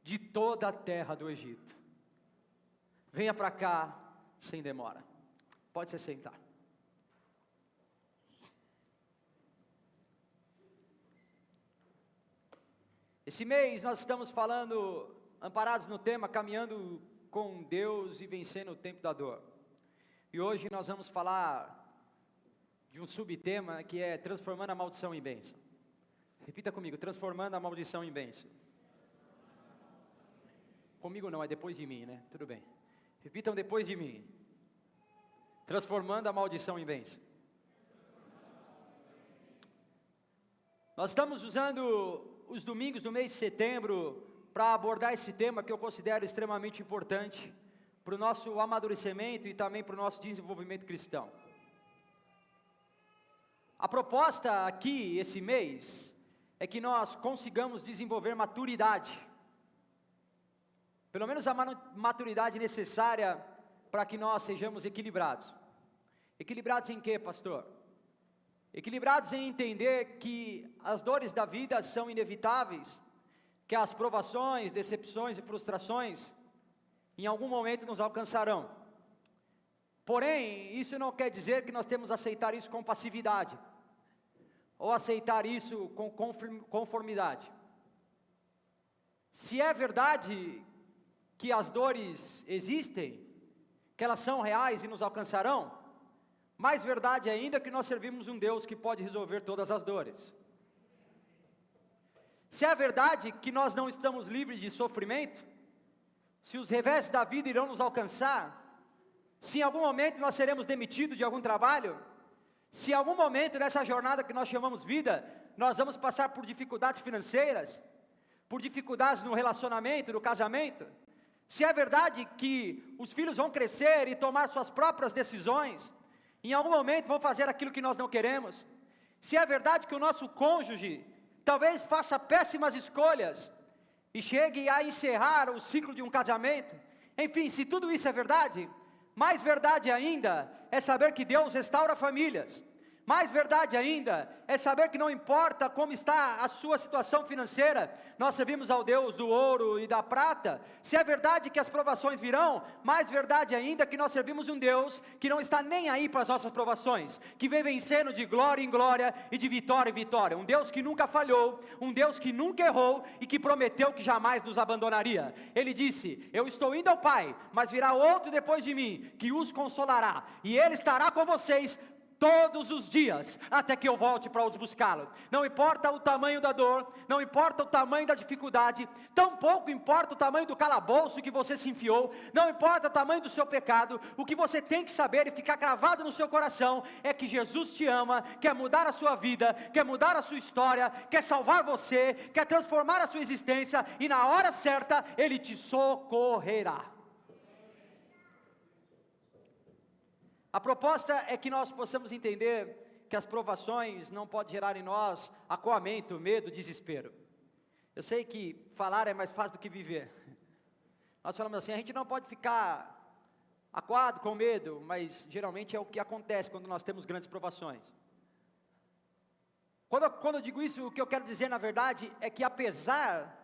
de toda a terra do Egito. Venha para cá sem demora. Pode se sentar. Esse mês nós estamos falando, amparados no tema, caminhando com Deus e vencendo o tempo da dor. E hoje nós vamos falar de um subtema que é transformando a maldição em bênção. Repita comigo, transformando a maldição em bênção. Comigo não, é depois de mim, né? Tudo bem. Repitam depois de mim. Transformando a maldição em bênção. Nós estamos usando os domingos do mês de setembro para abordar esse tema que eu considero extremamente importante para o nosso amadurecimento e também para o nosso desenvolvimento cristão. A proposta aqui, esse mês, é que nós consigamos desenvolver maturidade. Pelo menos a maturidade necessária para que nós sejamos equilibrados. Equilibrados em quê, pastor? Equilibrados em entender que as dores da vida são inevitáveis, que as provações, decepções e frustrações em algum momento nos alcançarão. Porém, isso não quer dizer que nós temos que aceitar isso com passividade, ou aceitar isso com conformidade. Se é verdade que as dores existem, que elas são reais e nos alcançarão, mais verdade ainda que nós servimos um Deus que pode resolver todas as dores. Se é verdade que nós não estamos livres de sofrimento, se os revés da vida irão nos alcançar, se em algum momento nós seremos demitidos de algum trabalho, se em algum momento nessa jornada que nós chamamos vida, nós vamos passar por dificuldades financeiras, por dificuldades no relacionamento, no casamento, se é verdade que os filhos vão crescer e tomar suas próprias decisões, em algum momento vão fazer aquilo que nós não queremos, se é verdade que o nosso cônjuge talvez faça péssimas escolhas e chegue a encerrar o ciclo de um casamento, enfim, se tudo isso é verdade, mais verdade ainda é saber que Deus restaura famílias. Mais verdade ainda é saber que não importa como está a sua situação financeira, nós servimos ao Deus do ouro e da prata. Se é verdade que as provações virão, mais verdade ainda que nós servimos um Deus que não está nem aí para as nossas provações, que vem vencendo de glória em glória e de vitória em vitória. Um Deus que nunca falhou, um Deus que nunca errou e que prometeu que jamais nos abandonaria. Ele disse: eu estou indo ao Pai, mas virá outro depois de mim, que os consolará, e Ele estará com vocês todos os dias, até que eu volte para os buscá-lo. Não importa o tamanho da dor, não importa o tamanho da dificuldade, tampouco importa o tamanho do calabouço que você se enfiou, não importa o tamanho do seu pecado, o que você tem que saber e ficar cravado no seu coração, é que Jesus te ama, quer mudar a sua vida, quer mudar a sua história, quer salvar você, quer transformar a sua existência, e na hora certa, Ele te socorrerá. A proposta é que nós possamos entender que as provações não podem gerar em nós acuamento, medo, desespero. Eu sei que falar é mais fácil do que viver. Nós falamos assim, a gente não pode ficar acuado com medo, mas geralmente é o que acontece quando nós temos grandes provações. Quando eu digo isso, o que eu quero dizer na verdade é que apesar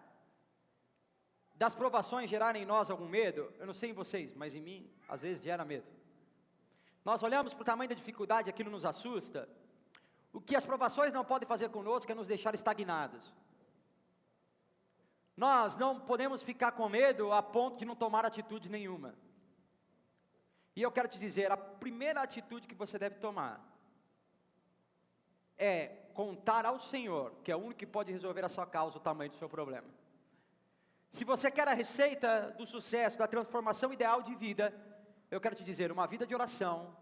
das provações gerarem em nós algum medo, eu não sei em vocês, mas em mim às vezes gera medo. Nós olhamos para o tamanho da dificuldade, aquilo nos assusta. O que as provações não podem fazer conosco é nos deixar estagnados. Nós não podemos ficar com medo a ponto de não tomar atitude nenhuma. E eu quero te dizer, a primeira atitude que você deve tomar é contar ao Senhor, que é o único que pode resolver a sua causa, o tamanho do seu problema. Se você quer a receita do sucesso, da transformação ideal de vida, eu quero te dizer, uma vida de oração,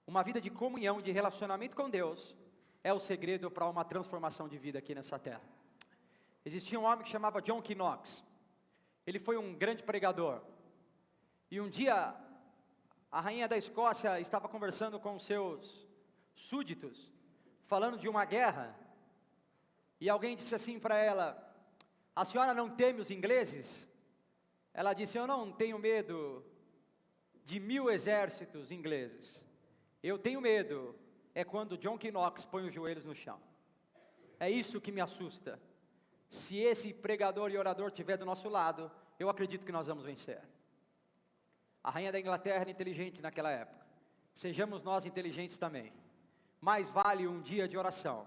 uma vida de comunhão, de relacionamento com Deus, é o segredo para uma transformação de vida aqui nessa terra. Existia um homem que chamava John Knox. Ele foi um grande pregador. E um dia, a rainha da Escócia estava conversando com os seus súditos, falando de uma guerra, e alguém disse assim para ela: a senhora não teme os ingleses? Ela disse: eu não tenho medo de 1000 exércitos ingleses. Eu tenho medo é quando John Knox põe os joelhos no chão. É isso que me assusta. se esse pregador e orador estiver do nosso lado, eu acredito que nós vamos vencer. A rainha da Inglaterra era inteligente naquela época, sejamos nós inteligentes também. Mais vale um dia de oração,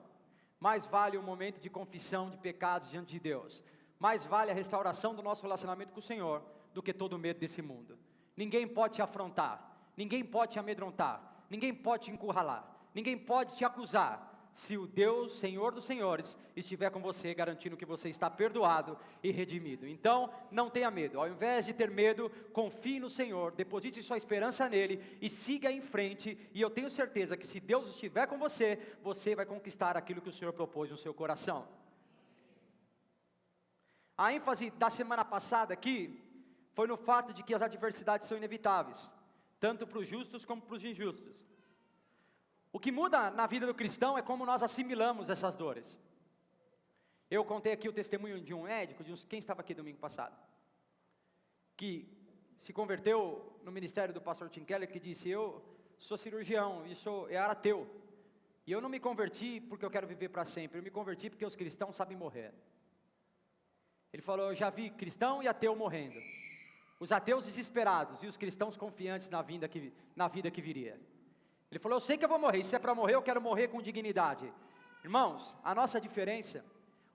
mais vale um momento de confissão de pecados diante de Deus, mais vale a restauração do nosso relacionamento com o Senhor, do que todo o medo desse mundo. Ninguém pode te afrontar, ninguém pode te amedrontar, ninguém pode te encurralar, ninguém pode te acusar, se o Deus, Senhor dos Senhores, estiver com você, garantindo que você está perdoado e redimido. Então, não tenha medo, ao invés de ter medo, confie no Senhor, deposite sua esperança nele, e siga em frente, e eu tenho certeza que se Deus estiver com você, você vai conquistar aquilo que o Senhor propôs no seu coração. A ênfase da semana passada aqui, foi no fato de que as adversidades são inevitáveis, tanto para os justos como para os injustos. O que muda na vida do cristão é como nós assimilamos essas dores. Eu contei aqui o testemunho de um médico, quem estava aqui domingo passado, que se converteu no ministério do pastor Tim Keller, que disse: eu sou cirurgião e era ateu, e eu não me converti porque eu quero viver para sempre, eu me converti porque os cristãos sabem morrer. Ele falou: eu já vi cristão e ateu morrendo, os ateus desesperados e os cristãos confiantes na vida que viria. Ele falou: eu sei que eu vou morrer, e se é para morrer, eu quero morrer com dignidade. Irmãos, a nossa diferença,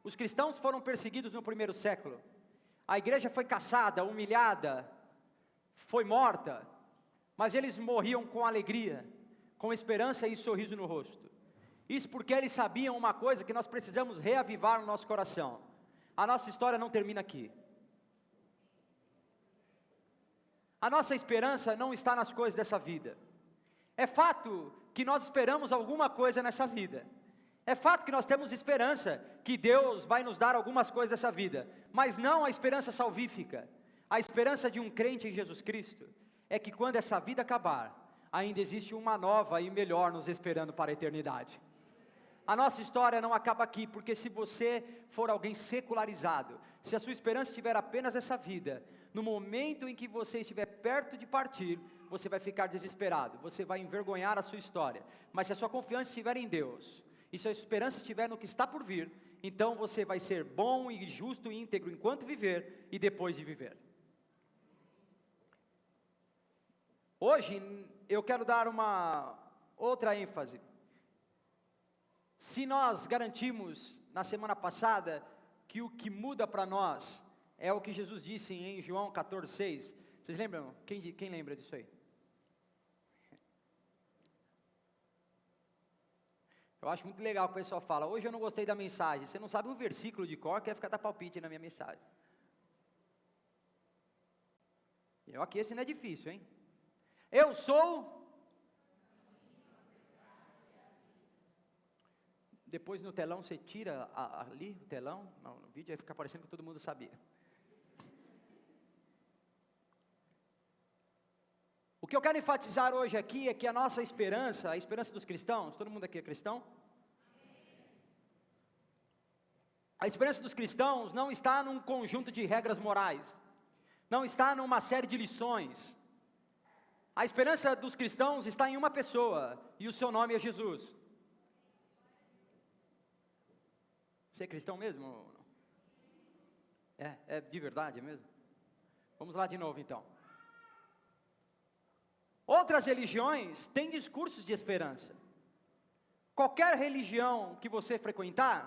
os cristãos foram perseguidos no primeiro século, a igreja foi caçada, humilhada, foi morta, mas eles morriam com alegria, com esperança e sorriso no rosto. Isso porque eles sabiam uma coisa que nós precisamos reavivar no nosso coração: a nossa história não termina aqui. A nossa esperança não está nas coisas dessa vida. É fato que nós esperamos alguma coisa nessa vida. É fato que nós temos esperança que Deus vai nos dar algumas coisas dessa vida, mas não a esperança salvífica. A esperança de um crente em Jesus Cristo é que quando essa vida acabar, ainda existe uma nova e melhor nos esperando para a eternidade. A nossa história não acaba aqui, porque se você for alguém secularizado, se a sua esperança estiver apenas essa vida, no momento em que você estiver perto de partir, você vai ficar desesperado, você vai envergonhar a sua história. Mas se a sua confiança estiver em Deus, e se a esperança estiver no que está por vir, então você vai ser bom e justo e íntegro enquanto viver e depois de viver. Hoje eu quero dar uma outra ênfase. Se nós garantimos na semana passada que o que muda para nós é o que Jesus disse em João 14,6, vocês lembram? Quem lembra disso aí? Eu acho muito legal que o pessoal fala: hoje eu não gostei da mensagem. Você não sabe um versículo de cor, quer ficar dar palpite na minha mensagem. Eu aqui, esse não é difícil, hein? Eu sou... Depois no telão você tira ali o telão, no vídeo aí fica parecendo que todo mundo sabia. O que eu quero enfatizar hoje aqui é que a nossa esperança, a esperança dos cristãos, todo mundo aqui é cristão? A esperança dos cristãos não está num conjunto de regras morais, não está numa série de lições. A esperança dos cristãos está em uma pessoa, e o seu nome é Jesus. Você é cristão mesmo? É de verdade mesmo? Vamos lá de novo então. Outras religiões têm discursos de esperança. Qualquer religião que você frequentar,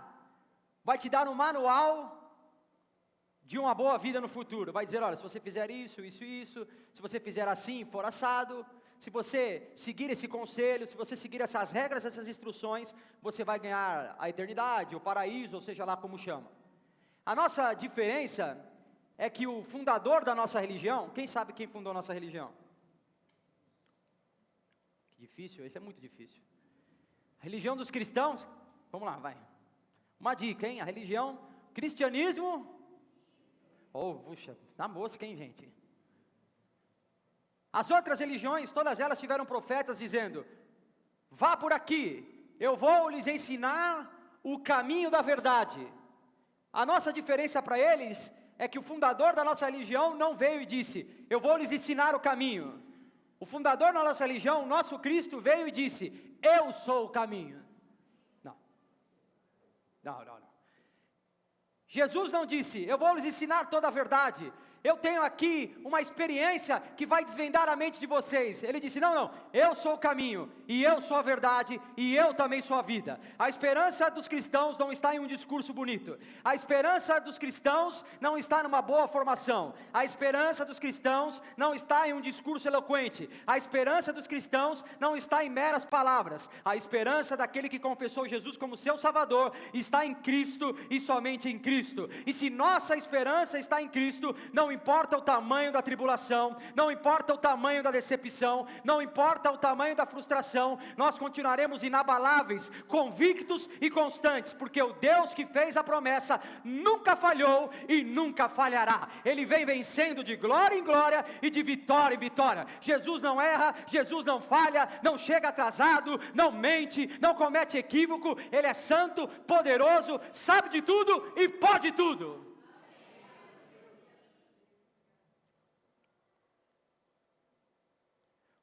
vai te dar um manual de uma boa vida no futuro. Vai dizer: olha, se você fizer isso, isso, isso, se você fizer assim, for assado, se você seguir esse conselho, se você seguir essas regras, essas instruções, você vai ganhar a eternidade, o paraíso, ou seja lá como chama. A nossa diferença é que o fundador da nossa religião, quem sabe quem fundou a nossa religião? Que difícil, esse é muito difícil. A religião dos cristãos, vamos lá, vai. Uma dica, hein? A religião, cristianismo, puxa, na mosca, hein, gente? As outras religiões, todas elas tiveram profetas dizendo: vá por aqui, eu vou lhes ensinar o caminho da verdade. A nossa diferença para eles é que o fundador da nossa religião não veio e disse: eu vou lhes ensinar o caminho. O fundador da nossa religião, nosso Cristo, veio e disse: eu sou o caminho. Não. Jesus não disse, eu vou lhes ensinar toda a verdade, eu tenho aqui uma experiência que vai desvendar a mente de vocês. Ele disse, não, eu sou o caminho, e eu sou a verdade, e eu também sou a vida. A esperança dos cristãos não está em um discurso bonito, a esperança dos cristãos não está numa boa formação, a esperança dos cristãos não está em um discurso eloquente, a esperança dos cristãos não está em meras palavras, a esperança daquele que confessou Jesus como seu Salvador está em Cristo e somente em Cristo. E se nossa esperança está em Cristo, não importa o tamanho da tribulação, não importa o tamanho da decepção, não importa o tamanho da frustração, nós continuaremos inabaláveis, convictos e constantes, porque o Deus que fez a promessa nunca falhou e nunca falhará. Ele vem vencendo de glória em glória e de vitória em vitória. Jesus não erra, Jesus não falha, não chega atrasado, não mente, não comete equívoco. Ele é santo, poderoso, sabe de tudo e pode tudo.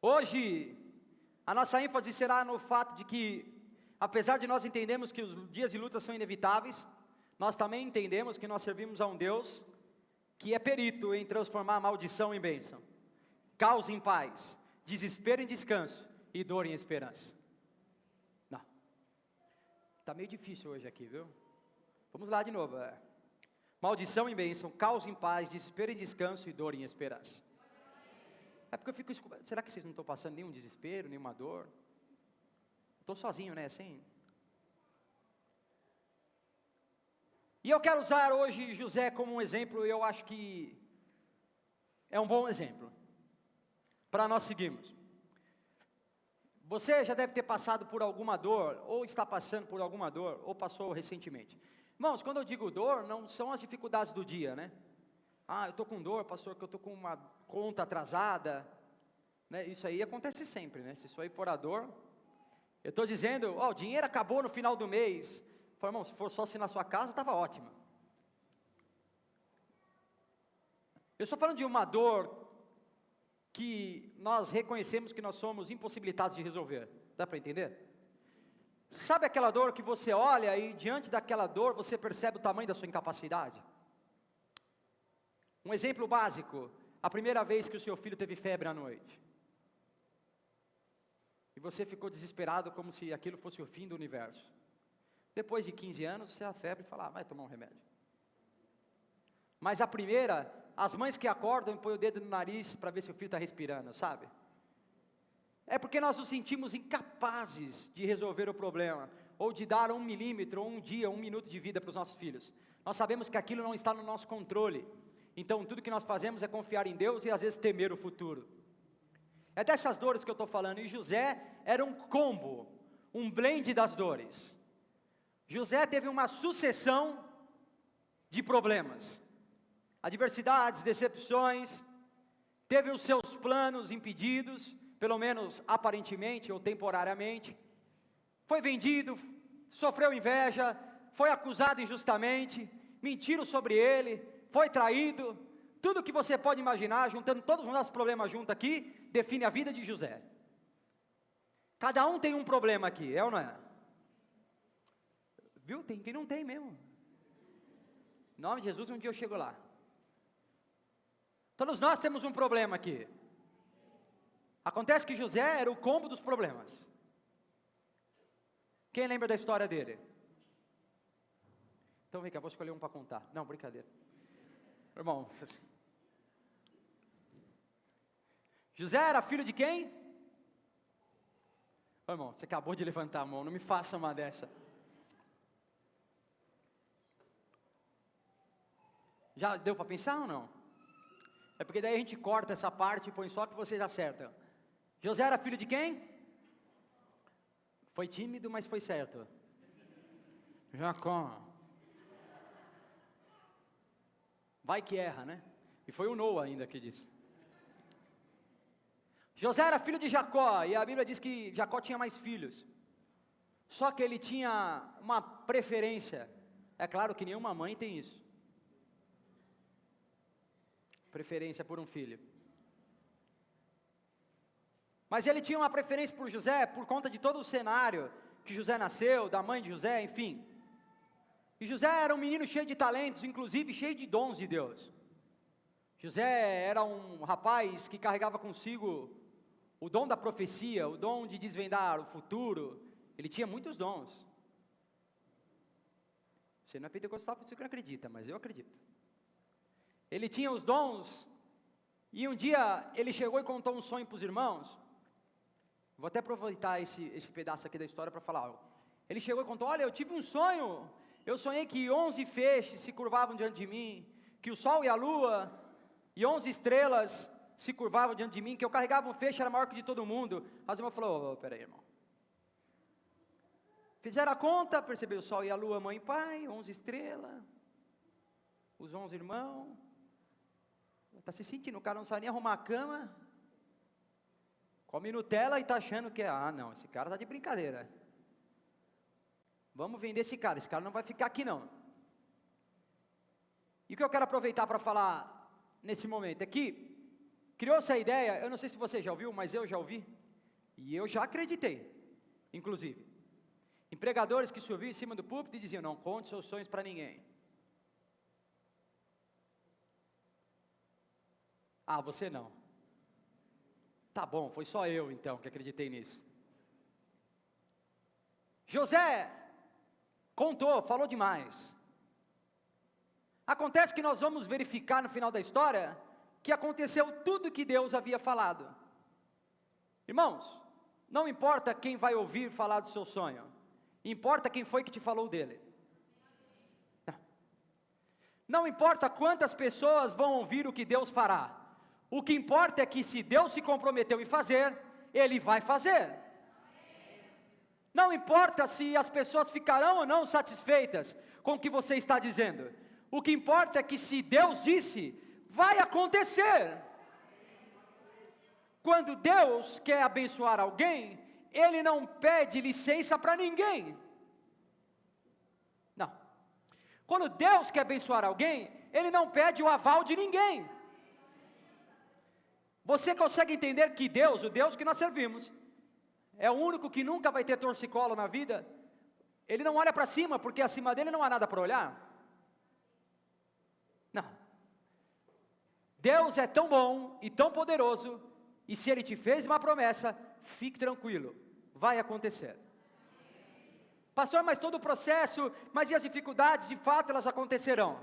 Hoje, a nossa ênfase será no fato de que, apesar de nós entendermos que os dias de luta são inevitáveis, nós também entendemos que nós servimos a um Deus que é perito em transformar maldição em bênção, caos em paz, desespero em descanso e dor em esperança. Não, está meio difícil hoje aqui, viu? Vamos lá de novo. Maldição em bênção, caos em paz, desespero em descanso e dor em esperança. É porque eu fico, será que vocês não estão passando nenhum desespero, nenhuma dor? Estou sozinho, né, assim? E eu quero usar hoje José como um exemplo, eu acho que é um bom exemplo, para nós seguirmos. Você já deve ter passado por alguma dor, ou está passando por alguma dor, ou passou recentemente. Irmãos, quando eu digo dor, não são as dificuldades do dia, né? Eu estou com dor, pastor, que eu estou com uma conta atrasada, né? Isso aí acontece sempre, né? Se isso aí for a dor, eu estou dizendo, o dinheiro acabou no final do mês. Falei, irmão, se for só assim na sua casa, estava ótimo. Eu estou falando de uma dor que nós reconhecemos que nós somos impossibilitados de resolver. Dá para entender? Sabe aquela dor que você olha e diante daquela dor você percebe o tamanho da sua incapacidade? Um exemplo básico, a primeira vez que o seu filho teve febre à noite. E você ficou desesperado como se aquilo fosse o fim do universo. Depois de 15 anos, você a febre e fala, vai tomar um remédio. Mas a primeira, as mães que acordam e põem o dedo no nariz para ver se o filho está respirando, sabe? É porque nós nos sentimos incapazes de resolver o problema, ou de dar 1 milímetro, ou 1 dia, 1 minuto de vida para os nossos filhos. Nós sabemos que aquilo não está no nosso controle. Então tudo que nós fazemos é confiar em Deus e às vezes temer o futuro. É dessas dores que eu estou falando, e José era um combo, um blend das dores. José teve uma sucessão de problemas, adversidades, decepções, teve os seus planos impedidos, pelo menos aparentemente ou temporariamente, foi vendido, sofreu inveja, foi acusado injustamente, mentiram sobre ele, foi traído, tudo que você pode imaginar, juntando todos os nossos problemas juntos aqui, define a vida de José. Cada um tem um problema aqui, é ou não é? Viu? Tem quem não tem mesmo. Em nome de Jesus, um dia eu chego lá. Todos nós temos um problema aqui. Acontece que José era o combo dos problemas. Quem lembra da história dele? Então vem cá, vou escolher um para contar. Não, brincadeira. Irmão, José era filho de quem? Ô, irmão, você acabou de levantar a mão, não me faça uma dessa. Já deu para pensar ou não? É porque daí a gente corta essa parte e põe só que vocês acertam. José era filho de quem? Foi tímido, mas foi certo. Jacó. Vai que erra, né? E foi o Noa ainda que disse. José era filho de Jacó, e a Bíblia diz que Jacó tinha mais filhos. Só que ele tinha uma preferência. É claro que nenhuma mãe tem isso. Preferência por um filho. Mas ele tinha uma preferência por José, por conta de todo o cenário que José nasceu, da mãe de José, enfim. E José era um menino cheio de talentos, inclusive cheio de dons de Deus. José era um rapaz que carregava consigo o dom da profecia, o dom de desvendar o futuro. Ele tinha muitos dons. Você não é pentecostal, por isso que não acredita, mas eu acredito. Ele tinha os dons, e um dia ele chegou e contou um sonho para os irmãos. Vou até aproveitar esse pedaço aqui da história para falar algo. Ele chegou e contou: olha, eu tive um sonho, eu sonhei que 11 feixes se curvavam diante de mim, que o sol e a lua, e 11 estrelas se curvavam diante de mim, que eu carregava um feixe, era maior que de todo mundo. As irmãs falaram: oh, peraí, irmão. Fizeram a conta, percebeu o sol e a lua, mãe e pai, 11 estrelas, os 11 irmãos. Está se sentindo, o cara não sabe nem arrumar a cama, come Nutella e está achando que não, esse cara está de brincadeira. Vamos vender esse cara não vai ficar aqui não. E o que eu quero aproveitar para falar nesse momento é que criou-se a ideia, eu não sei se você já ouviu, mas eu já ouvi, e eu já acreditei, inclusive, em pregadores que subiam em cima do púlpito e diziam: não conte seus sonhos para ninguém. Ah, você não. Tá bom, foi só eu então que acreditei nisso. José contou, falou demais. Acontece que nós vamos verificar no final da história que aconteceu tudo que Deus havia falado. Irmãos, não importa quem vai ouvir falar do seu sonho, importa quem foi que te falou dele. Não importa quantas pessoas vão ouvir o que Deus fará. O que importa é que se Deus se comprometeu em fazer, Ele vai fazer. Não importa se as pessoas ficarão ou não satisfeitas com o que você está dizendo. O que importa é que se Deus disse, vai acontecer. Quando Deus quer abençoar alguém, Ele não pede licença para ninguém. Não. Quando Deus quer abençoar alguém, Ele não pede o aval de ninguém. Você consegue entender que Deus, o Deus que nós servimos, é o único que nunca vai ter torcicolo na vida? Ele não olha para cima, porque acima dele não há nada para olhar. Não. Deus é tão bom e tão poderoso, e se Ele te fez uma promessa, fique tranquilo, vai acontecer. Pastor, mas todo o processo, mas e as dificuldades? De fato elas acontecerão.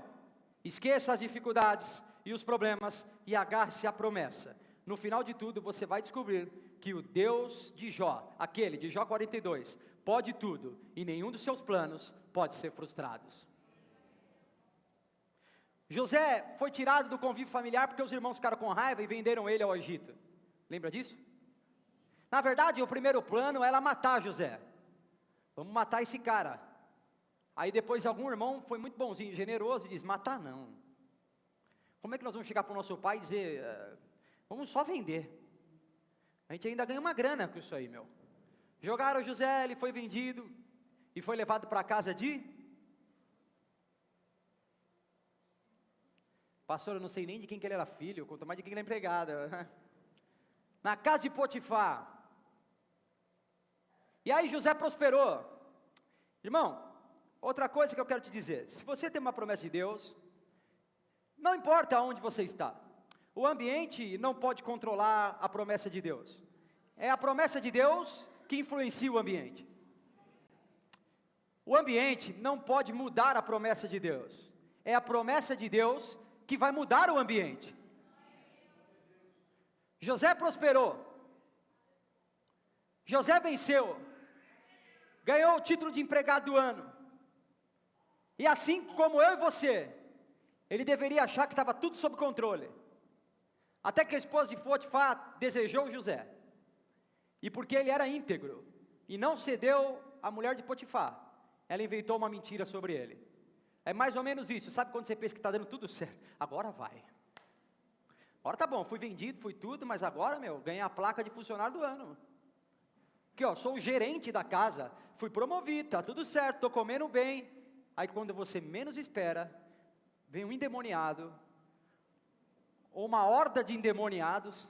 Esqueça as dificuldades e os problemas e agarre-se à promessa. No final de tudo, você vai descobrir que o Deus de Jó, aquele de Jó 42, pode tudo, e nenhum dos seus planos pode ser frustrados. José foi tirado do convívio familiar porque os irmãos ficaram com raiva e venderam ele ao Egito. Lembra disso? Na verdade, o primeiro plano era matar José. Vamos matar esse cara. Aí depois algum irmão foi muito bonzinho, generoso, e diz: matar não. Como é que nós vamos chegar para o nosso pai e dizer... vamos só vender. A gente ainda ganha uma grana com isso aí, meu. Jogaram o José, ele foi vendido e foi levado para a casa de... Pastor, eu não sei nem de quem que ele era filho, quanto mais de quem ele era empregado. Na casa de Potifar. E aí José prosperou. Irmão, outra coisa que eu quero te dizer: se você tem uma promessa de Deus, não importa onde você está, o ambiente não pode controlar a promessa de Deus. É a promessa de Deus que influencia o ambiente. O ambiente não pode mudar a promessa de Deus. É a promessa de Deus que vai mudar o ambiente. José prosperou. José venceu. Ganhou o título de empregado do ano. E assim como eu e você, ele deveria achar que estava tudo sob controle. Até que a esposa de Potifar desejou José. E porque ele era íntegro e não cedeu à mulher de Potifar, ela inventou uma mentira sobre ele. É mais ou menos isso. Sabe quando você pensa que está dando tudo certo? Agora vai. Agora tá bom, fui vendido, fui tudo, mas agora, ganhei a placa de funcionário do ano. Aqui, sou o gerente da casa, fui promovido, tá tudo certo, estou comendo bem. Aí quando você menos espera, vem um endemoniado, ou uma horda de endemoniados,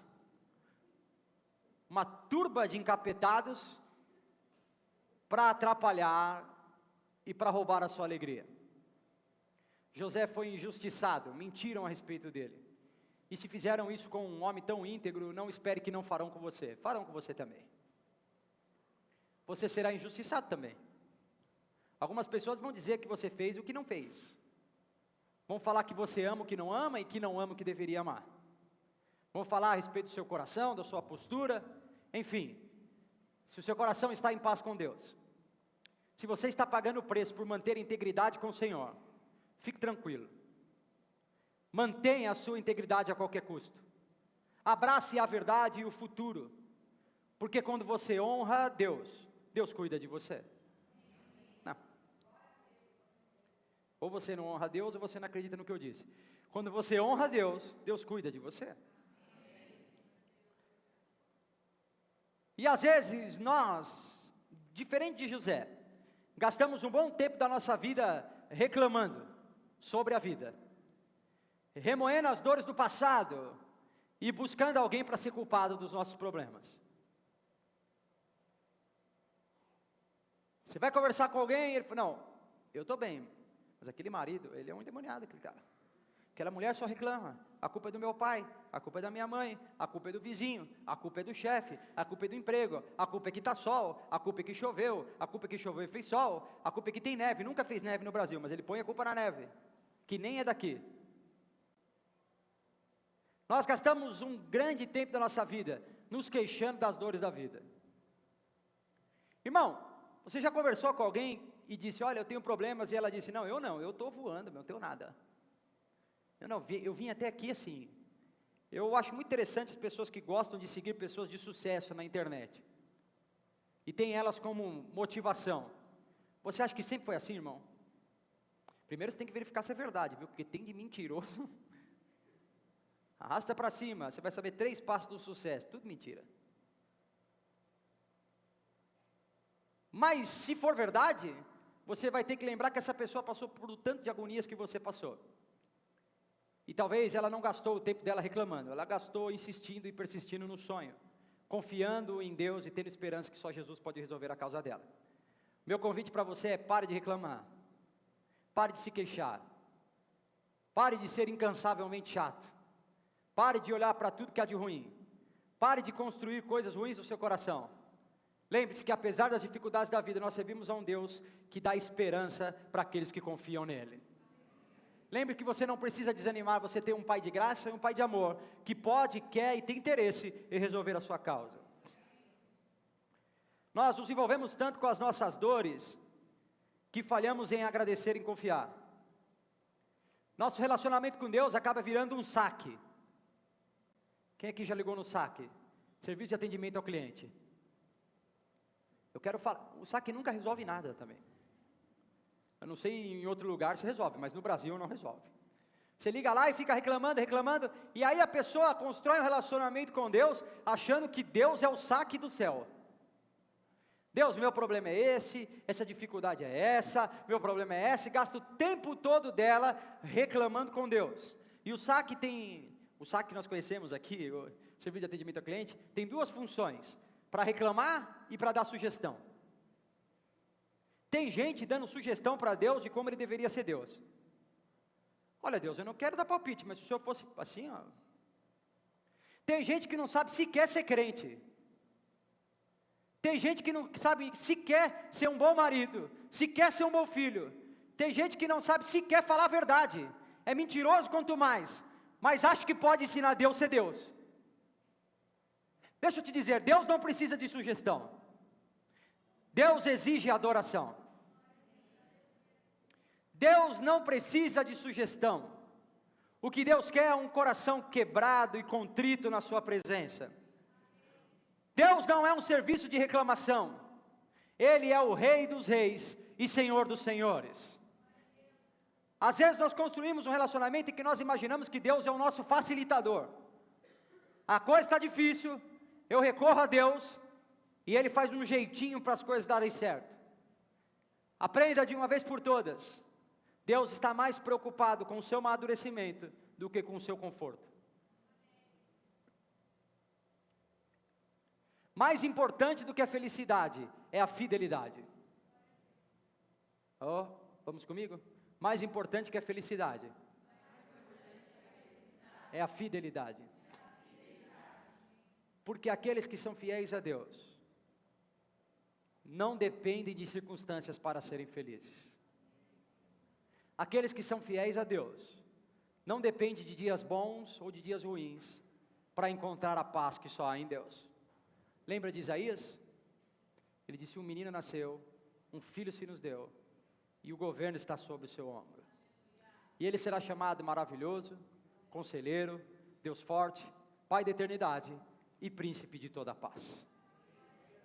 uma turba de encapetados, para atrapalhar e para roubar a sua alegria. José foi injustiçado, mentiram a respeito dele. E se fizeram isso com um homem tão íntegro, não espere que não farão com você. Farão com você também. Você será injustiçado também. Algumas pessoas vão dizer que você fez o que não fez. Vão falar que você ama o que não ama e que não ama o que deveria amar. Vão falar a respeito do seu coração, da sua postura, enfim. Se o seu coração está em paz com Deus, se você está pagando o preço por manter a integridade com o Senhor, fique tranquilo. Mantenha a sua integridade a qualquer custo. Abrace a verdade e o futuro. Porque quando você honra Deus, Deus cuida de você. Não. Ou você não honra Deus, ou você não acredita no que eu disse. Quando você honra Deus, Deus cuida de você. E às vezes nós, diferente de José, gastamos um bom tempo da nossa vida reclamando sobre a vida, remoendo as dores do passado e buscando alguém para ser culpado dos nossos problemas. Você vai conversar com alguém e ele fala, não, eu estou bem, mas aquele marido, ele é um endemoniado, aquele cara. Aquela mulher só reclama, a culpa é do meu pai, a culpa é da minha mãe, a culpa é do vizinho, a culpa é do chefe, a culpa é do emprego, a culpa é que está sol, a culpa é que choveu, a culpa é que choveu e fez sol, a culpa é que tem neve, nunca fez neve no Brasil, mas ele põe a culpa na neve, que nem é daqui. Nós gastamos um grande tempo da nossa vida, nos queixando das dores da vida. Irmão, você já conversou com alguém e disse, olha, eu tenho problemas, e ela disse, não, eu estou voando, não tenho nada. Eu vim até aqui assim. Eu acho muito interessante as pessoas que gostam de seguir pessoas de sucesso na internet. E tem elas como motivação. Você acha que sempre foi assim, irmão? Primeiro você tem que verificar se é verdade, viu? Porque tem de mentiroso. Arrasta para cima, você vai saber 3 passos do sucesso. Tudo mentira. Mas se for verdade, você vai ter que lembrar que essa pessoa passou por o tanto de agonias que você passou. E talvez ela não gastou o tempo dela reclamando, ela gastou insistindo e persistindo no sonho, confiando em Deus e tendo esperança que só Jesus pode resolver a causa dela. Meu convite para você é: pare de reclamar, pare de se queixar, pare de ser incansavelmente chato, pare de olhar para tudo que há de ruim, pare de construir coisas ruins no seu coração. Lembre-se que apesar das dificuldades da vida, nós servimos a um Deus que dá esperança para aqueles que confiam nele. Lembre que você não precisa desanimar, você tem um Pai de graça e um Pai de amor, que pode, quer e tem interesse em resolver a sua causa. Nós nos envolvemos tanto com as nossas dores, que falhamos em agradecer e em confiar. Nosso relacionamento com Deus acaba virando um saque. Quem aqui já ligou no saque? Serviço de atendimento ao cliente. Eu quero falar, o saque nunca resolve nada também. Eu não sei em outro lugar se resolve, mas no Brasil não resolve. Você liga lá e fica reclamando, e aí a pessoa constrói um relacionamento com Deus, achando que Deus é o saque do céu. Deus, meu problema é esse, essa dificuldade é essa, meu problema é esse, gasta o tempo todo dela reclamando com Deus. E o saque que nós conhecemos aqui, o serviço de atendimento ao cliente, tem 2 funções, para reclamar e para dar sugestão. Tem gente dando sugestão para Deus de como ele deveria ser Deus. Olha, Deus, eu não quero dar palpite, mas se o senhor fosse assim, ó. Tem gente que não sabe sequer ser crente. Tem gente que não sabe sequer ser um bom marido, sequer ser um bom filho. Tem gente que não sabe sequer falar a verdade. É mentiroso quanto mais, mas acha que pode ensinar Deus a ser Deus. Deixa eu te dizer, Deus não precisa de sugestão. Deus exige adoração. Deus não precisa de sugestão. O que Deus quer é um coração quebrado e contrito na sua presença. Deus não é um serviço de reclamação. Ele é o Rei dos reis e Senhor dos senhores. Às vezes nós construímos um relacionamento em que nós imaginamos que Deus é o nosso facilitador. A coisa está difícil, eu recorro a Deus e Ele faz um jeitinho para as coisas darem certo. Aprenda de uma vez por todas. Deus está mais preocupado com o seu amadurecimento do que com o seu conforto. Mais importante do que a felicidade é a fidelidade. Oh, vamos comigo? Mais importante que a felicidade é a fidelidade. Porque aqueles que são fiéis a Deus não dependem de circunstâncias para serem felizes. Aqueles que são fiéis a Deus não dependem de dias bons ou de dias ruins para encontrar a paz que só há em Deus. Lembra de Isaías? Ele disse: um menino nasceu, um filho se nos deu, e o governo está sobre o seu ombro. E ele será chamado maravilhoso, conselheiro, Deus forte, Pai da eternidade e príncipe de toda a paz.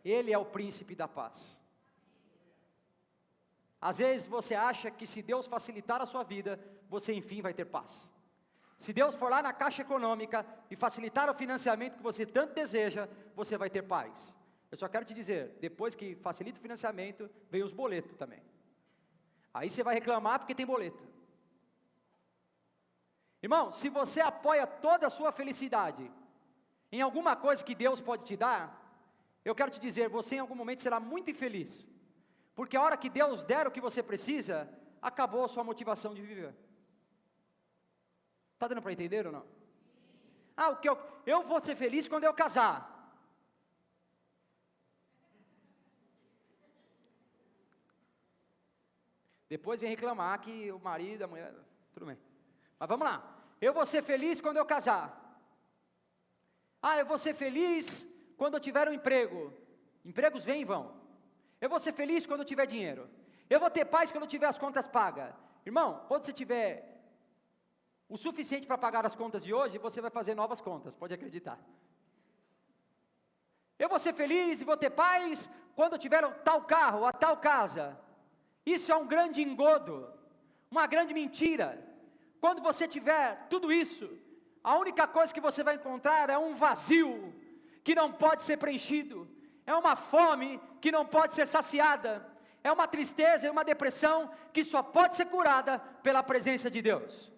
Ele é o príncipe da paz. Às vezes você acha que se Deus facilitar a sua vida, você enfim vai ter paz. Se Deus for lá na Caixa Econômica e facilitar o financiamento que você tanto deseja, você vai ter paz. Eu só quero te dizer, depois que facilita o financiamento, vem os boletos também. Aí você vai reclamar porque tem boleto. Irmão, se você apoia toda a sua felicidade em alguma coisa que Deus pode te dar, eu quero te dizer, você em algum momento será muito infeliz. Porque a hora que Deus der o que você precisa, acabou a sua motivação de viver. Está dando para entender ou não? Ah, o que eu vou ser feliz quando eu casar. Depois vem reclamar que o marido, a mulher, tudo bem. Mas vamos lá. Eu vou ser feliz quando eu casar. Ah, eu vou ser feliz quando eu tiver um emprego. Empregos vêm e vão. Eu vou ser feliz quando eu tiver dinheiro. Eu vou ter paz quando eu tiver as contas pagas. Irmão, quando você tiver o suficiente para pagar as contas de hoje, você vai fazer novas contas, pode acreditar. Eu vou ser feliz e vou ter paz quando eu tiver tal carro, a tal casa. Isso é um grande engodo, uma grande mentira. Quando você tiver tudo isso, a única coisa que você vai encontrar é um vazio que não pode ser preenchido, é uma fome que não pode ser saciada, é uma tristeza e uma depressão que só pode ser curada pela presença de Deus.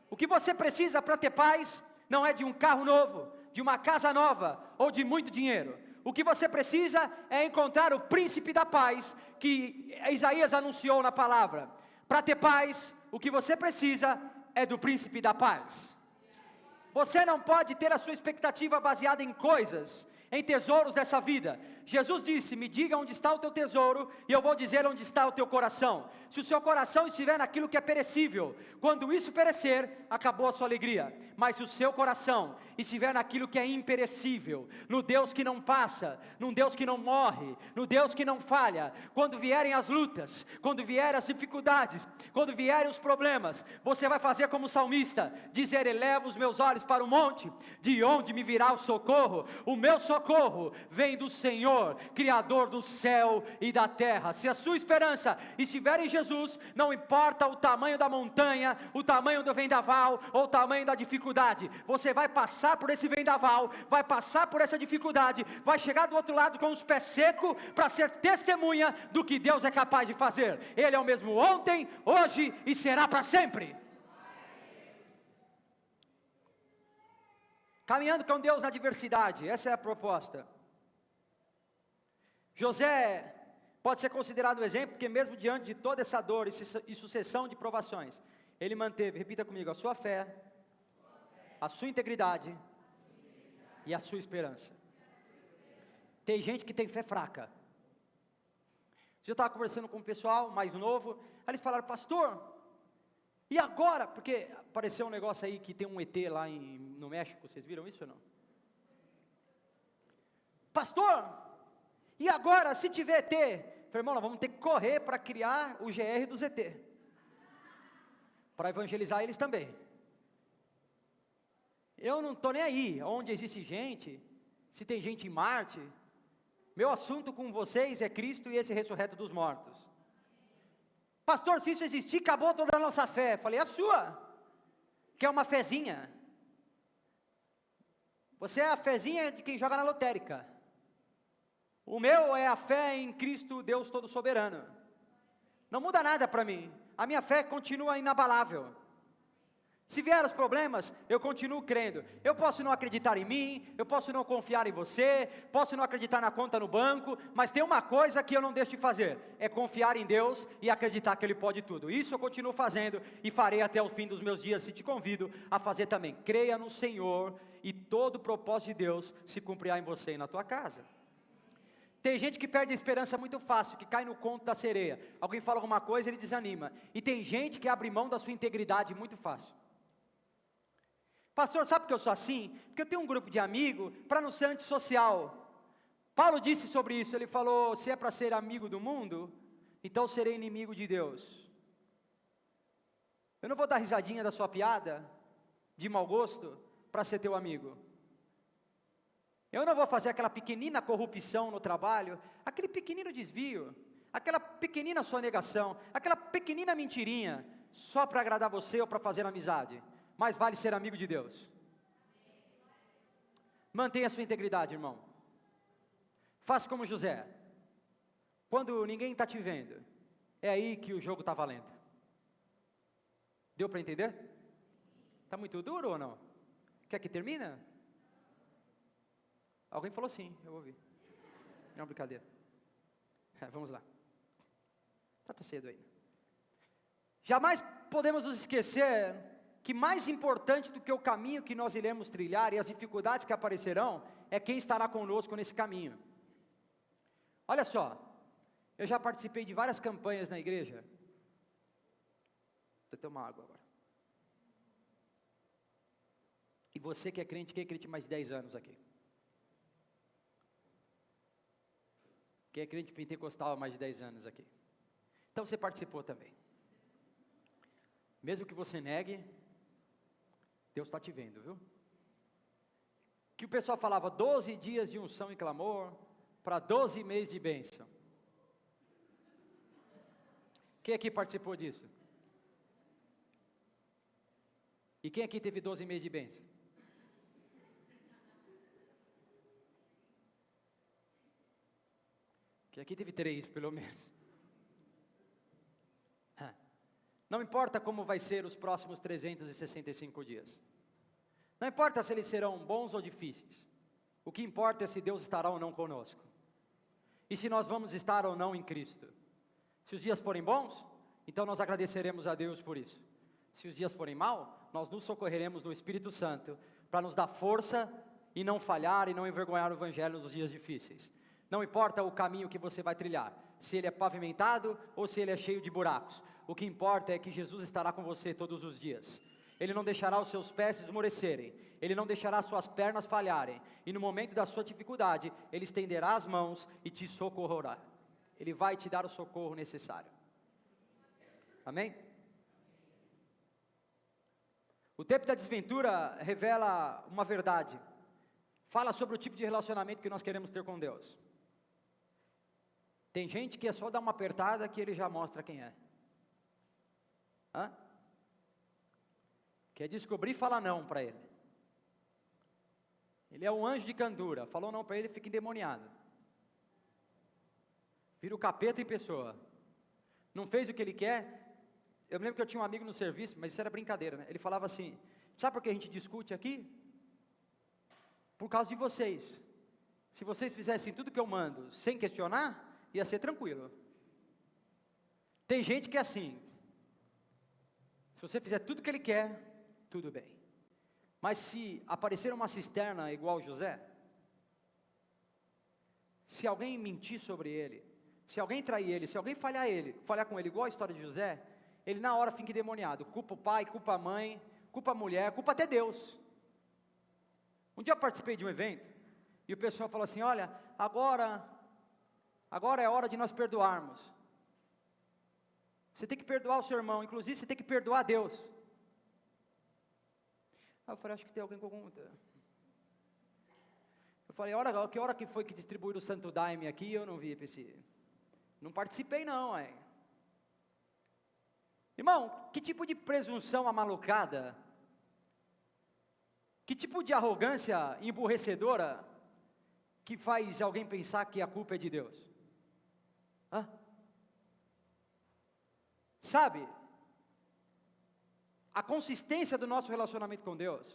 O que você precisa para ter paz não é de um carro novo, de uma casa nova ou de muito dinheiro. O que você precisa é encontrar o príncipe da paz que Isaías anunciou na palavra. Para ter paz, o que você precisa é do príncipe da paz. Você não pode ter a sua expectativa baseada em coisas, em tesouros dessa vida. Jesus disse: me diga onde está o teu tesouro e eu vou dizer onde está o teu coração. Se o seu coração estiver naquilo que é perecível, quando isso perecer, acabou a sua alegria. Mas se o seu coração estiver naquilo que é imperecível, no Deus que não passa, num Deus que não morre, no Deus que não falha, quando vierem as lutas, quando vierem as dificuldades, quando vierem os problemas, você vai fazer como o salmista, dizer: eleva os meus olhos para o monte, de onde me virá o socorro? O meu socorro vem do Senhor, Criador do céu e da terra. Se a sua esperança estiver em Jesus, não importa o tamanho da montanha, o tamanho do vendaval, ou o tamanho da dificuldade, você vai passar por esse vendaval, vai passar por essa dificuldade, vai chegar do outro lado com os pés secos, para ser testemunha do que Deus é capaz de fazer. Ele é o mesmo ontem, hoje e será para sempre. Caminhando com Deus na adversidade, essa é a proposta. José pode ser considerado um exemplo, porque mesmo diante de toda essa dor e sucessão de provações, ele manteve, repita comigo, a sua fé, a sua integridade e a sua esperança. Tem gente que tem fé fraca. Eu estava conversando com um pessoal mais novo, aí eles falaram: pastor, e agora? Porque apareceu um negócio aí que tem um ET lá no México, vocês viram isso ou não? Pastor, e agora se tiver ET? Falei: irmão, nós vamos ter que correr para criar o GR dos ET, para evangelizar eles também. Eu não estou nem aí, onde existe gente, se tem gente em Marte. Meu assunto com vocês é Cristo e esse ressurreto dos mortos. Pastor, se isso existir, acabou toda a nossa fé. Falei: a sua, que é uma fezinha. Você é a fezinha de quem joga na lotérica. O meu é a fé em Cristo, Deus todo soberano. Não muda nada para mim. A minha fé continua inabalável. Se vier os problemas, eu continuo crendo. Eu posso não acreditar em mim, eu posso não confiar em você, posso não acreditar na conta no banco, mas tem uma coisa que eu não deixo de fazer, é confiar em Deus e acreditar que Ele pode tudo. Isso eu continuo fazendo e farei até o fim dos meus dias, e te convido a fazer também. Creia no Senhor e todo o propósito de Deus se cumprirá em você e na tua casa. Tem gente que perde a esperança muito fácil, que cai no conto da sereia. Alguém fala alguma coisa, ele desanima. E tem gente que abre mão da sua integridade muito fácil. Pastor, sabe por que eu sou assim? Porque eu tenho um grupo de amigos para não ser antissocial. Paulo disse sobre isso, ele falou, se é para ser amigo do mundo, então serei inimigo de Deus. Eu não vou dar risadinha da sua piada, de mau gosto, para ser teu amigo. Eu não vou fazer aquela pequenina corrupção no trabalho, aquele pequenino desvio, aquela pequenina sonegação, aquela pequenina mentirinha, só para agradar você ou para fazer amizade. Mais vale ser amigo de Deus. Mantenha a sua integridade, irmão. Faça como José. Quando ninguém está te vendo, é aí que o jogo está valendo. Deu para entender? Está muito duro ou não? Quer que termine? Alguém falou sim, eu ouvi. É uma brincadeira. Vamos lá. Está cedo ainda. Jamais podemos nos esquecer que mais importante do que o caminho que nós iremos trilhar e as dificuldades que aparecerão, é quem estará conosco nesse caminho. Olha só, eu já participei de várias campanhas na igreja. Vou tomar água agora. E você que é crente mais de 10 anos aqui? Quem é crente pentecostal há mais de 10 anos aqui? Então você participou também. Mesmo que você negue, Deus está te vendo, viu? Que o pessoal falava 12 dias de unção e clamor, para 12 meses de bênção. Quem aqui participou disso? E quem aqui teve 12 meses de bênção? Quem aqui teve 3, pelo menos? Não importa como vai ser os próximos 365 dias. Não importa se eles serão bons ou difíceis. O que importa é se Deus estará ou não conosco. E se nós vamos estar ou não em Cristo. Se os dias forem bons, então nós agradeceremos a Deus por isso. Se os dias forem maus, nós nos socorreremos no Espírito Santo para nos dar força e não falhar e não envergonhar o Evangelho nos dias difíceis. Não importa o caminho que você vai trilhar, se ele é pavimentado ou se ele é cheio de buracos. O que importa é que Jesus estará com você todos os dias. Ele não deixará os seus pés esmorecerem, Ele não deixará as suas pernas falharem, e no momento da sua dificuldade, Ele estenderá as mãos e te socorrerá. Ele vai te dar o socorro necessário. Amém? O tempo da desventura revela uma verdade. Fala sobre o tipo de relacionamento que nós queremos ter com Deus. Tem gente que é só dar uma apertada que Ele já mostra quem é. Quer descobrir, fala não para ele. Ele é um anjo de candura. Falou não para ele, fica endemoniado. Vira o capeta em pessoa. Não fez o que ele quer. Eu me lembro que eu tinha um amigo no serviço, mas isso era brincadeira, né? Ele falava assim, sabe por que a gente discute aqui? Por causa de vocês. Se vocês fizessem tudo que eu mando, sem questionar, ia ser tranquilo. Tem gente que é assim. Se você fizer tudo o que ele quer, tudo bem. Mas se aparecer uma cisterna igual José, se alguém mentir sobre ele, se alguém trair ele, se alguém falhar com ele igual a história de José, ele na hora fica endemoniado, culpa o pai, culpa a mãe, culpa a mulher, culpa até Deus. Um dia eu participei de um evento, e o pessoal falou assim, olha, agora é hora de nós perdoarmos. Você tem que perdoar o seu irmão, inclusive você tem que perdoar a Deus. Aí eu falei, acho que tem alguém com algum... Eu falei, que hora que foi que distribuíram o Santo Daime aqui? Eu não vi esse... Não participei não, aí. Irmão, que tipo de presunção amalucada, que tipo de arrogância emburrecedora, que faz alguém pensar que a culpa é de Deus? Sabe, a consistência do nosso relacionamento com Deus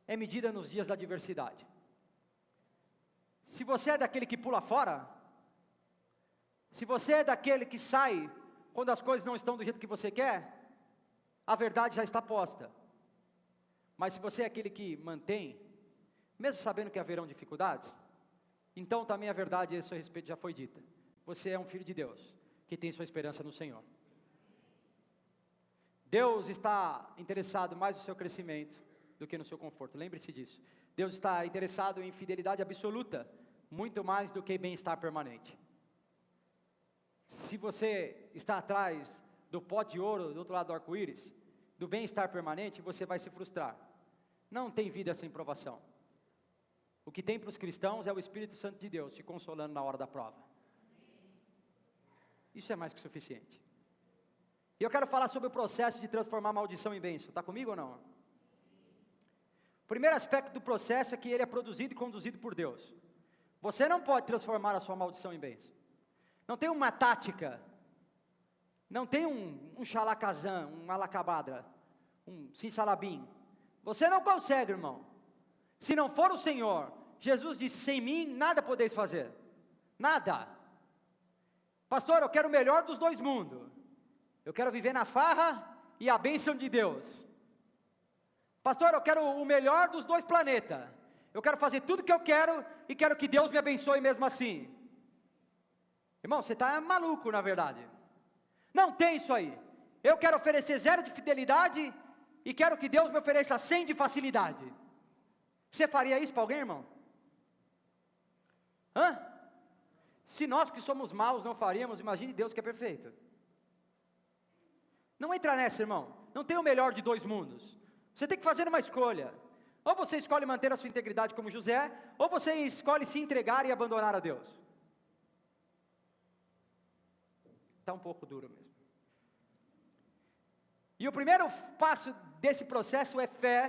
é medida nos dias da adversidade. Se você é daquele que pula fora, se você é daquele que sai quando as coisas não estão do jeito que você quer, a verdade já está posta. Mas se você é aquele que mantém, mesmo sabendo que haverão dificuldades, então também a verdade a seu respeito já foi dita. Você é um filho de Deus, que tem sua esperança no Senhor. Deus está interessado mais no seu crescimento do que no seu conforto, lembre-se disso. Deus está interessado em fidelidade absoluta, muito mais do que em bem-estar permanente. Se você está atrás do pote de ouro, do outro lado do arco-íris, do bem-estar permanente, você vai se frustrar. Não tem vida sem provação. O que tem para os cristãos é o Espírito Santo de Deus te consolando na hora da prova. Isso é mais que suficiente. E eu quero falar sobre o processo de transformar maldição em bênção. Está comigo ou não? O primeiro aspecto do processo é que ele é produzido e conduzido por Deus. Você não pode transformar a sua maldição em bênção. Não tem uma tática, não tem um xalacazã, um alacabadra, um sinsalabim. Você não consegue, irmão. Se não for o Senhor, Jesus disse, sem mim nada podeis fazer. Nada. Pastor, eu quero o melhor dos dois mundos. Eu quero viver na farra e a bênção de Deus. Pastor, eu quero o melhor dos dois planetas. Eu quero fazer tudo o que eu quero e quero que Deus me abençoe mesmo assim. Irmão, você está maluco na verdade. Não tem isso aí. Eu quero oferecer 0 de fidelidade e quero que Deus me ofereça 100 de facilidade. Você faria isso para alguém, irmão? Se nós que somos maus não faríamos, imagine Deus que é perfeito. Não entra nessa, irmão. Não tem o melhor de dois mundos. Você tem que fazer uma escolha. Ou você escolhe manter a sua integridade como José, ou você escolhe se entregar e abandonar a Deus. Está um pouco duro mesmo. E o primeiro passo desse processo é fé,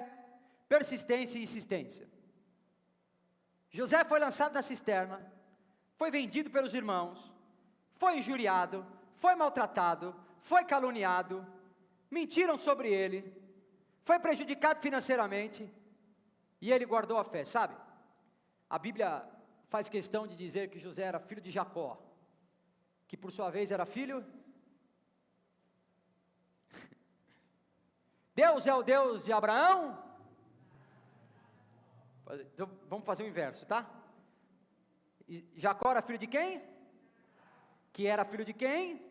persistência e insistência. José foi lançado na cisterna, foi vendido pelos irmãos, foi injuriado, foi maltratado, foi caluniado, mentiram sobre ele, foi prejudicado financeiramente, e ele guardou a fé, sabe? A Bíblia faz questão de dizer que José era filho de Jacó, que por sua vez era filho. Deus é o Deus de Abraão? Então, vamos fazer o inverso, tá? E Jacó era filho de quem? Que era filho de quem?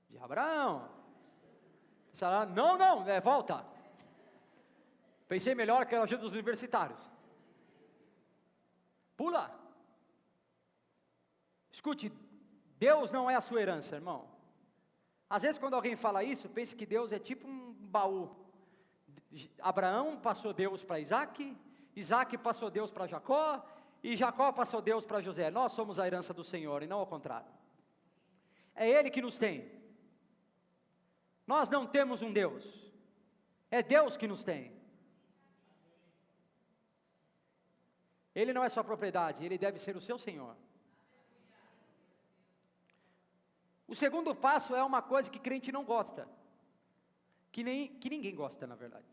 De Abraão. Não, volta. Pensei melhor que era a ajuda dos universitários. Pula. Escute, Deus não é a sua herança, irmão. Às vezes quando alguém fala isso, pense que Deus é tipo um baú. Abraão passou Deus para Isaac, Isaac passou Deus para Jacó, e Jacó passou Deus para José. Nós somos a herança do Senhor e não ao contrário. É Ele que nos tem. Nós não temos um Deus. É Deus que nos tem. Ele não é sua propriedade, Ele deve ser o seu Senhor. O segundo passo é uma coisa que crente não gosta, que ninguém gosta na verdade,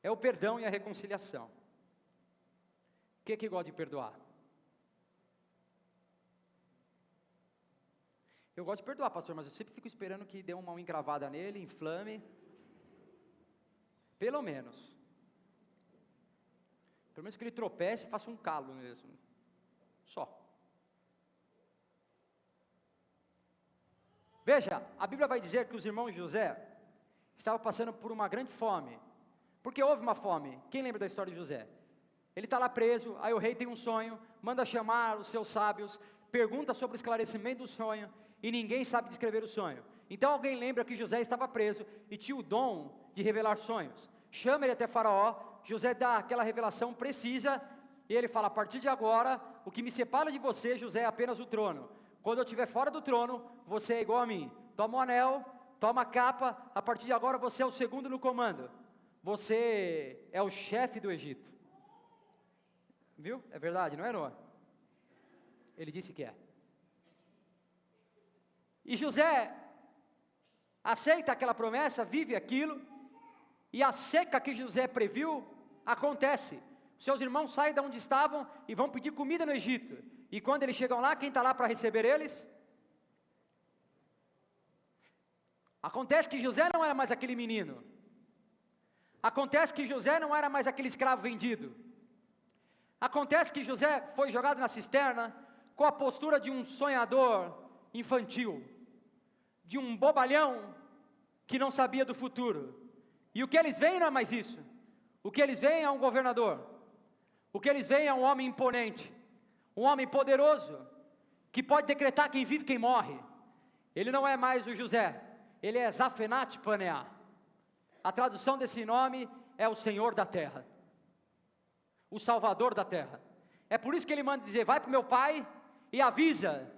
é o perdão e a reconciliação. Quem é que gosta de perdoar? Eu gosto de perdoar, pastor, mas eu sempre fico esperando que dê uma encravada nele, inflame, pelo menos que ele tropece e faça um calo mesmo, só. Veja, a Bíblia vai dizer que os irmãos de José estavam passando por uma grande fome, porque houve uma fome. Quem lembra da história de José? Ele está lá preso, aí o rei tem um sonho, manda chamar os seus sábios, pergunta sobre o esclarecimento do sonho, e ninguém sabe descrever o sonho. Então alguém lembra que José estava preso, e tinha o dom de revelar sonhos. Chama ele até Faraó, José dá aquela revelação precisa, e ele fala, a partir de agora, o que me separa de você, José, é apenas o trono. Quando eu estiver fora do trono, você é igual a mim. Toma o anel, toma a capa, a partir de agora você é o segundo no comando. Você é o chefe do Egito. Viu? É verdade, não é, Noah? Ele disse que é. E José aceita aquela promessa, vive aquilo, e a seca que José previu, acontece. Seus irmãos saem de onde estavam e vão pedir comida no Egito, e quando eles chegam lá, quem está lá para receber eles? Acontece que José não era mais aquele menino, acontece que José não era mais aquele escravo vendido, acontece que José foi jogado na cisterna, com a postura de um sonhador infantil, de um bobalhão, que não sabia do futuro, e o que eles veem não é mais isso, o que eles veem é um governador, o que eles veem é um homem imponente, um homem poderoso, que pode decretar quem vive e quem morre. Ele não é mais o José, ele é Zafenat Paneah. A tradução desse nome é o Senhor da terra, o Salvador da terra. É por isso que ele manda dizer, vai para o meu pai e avisa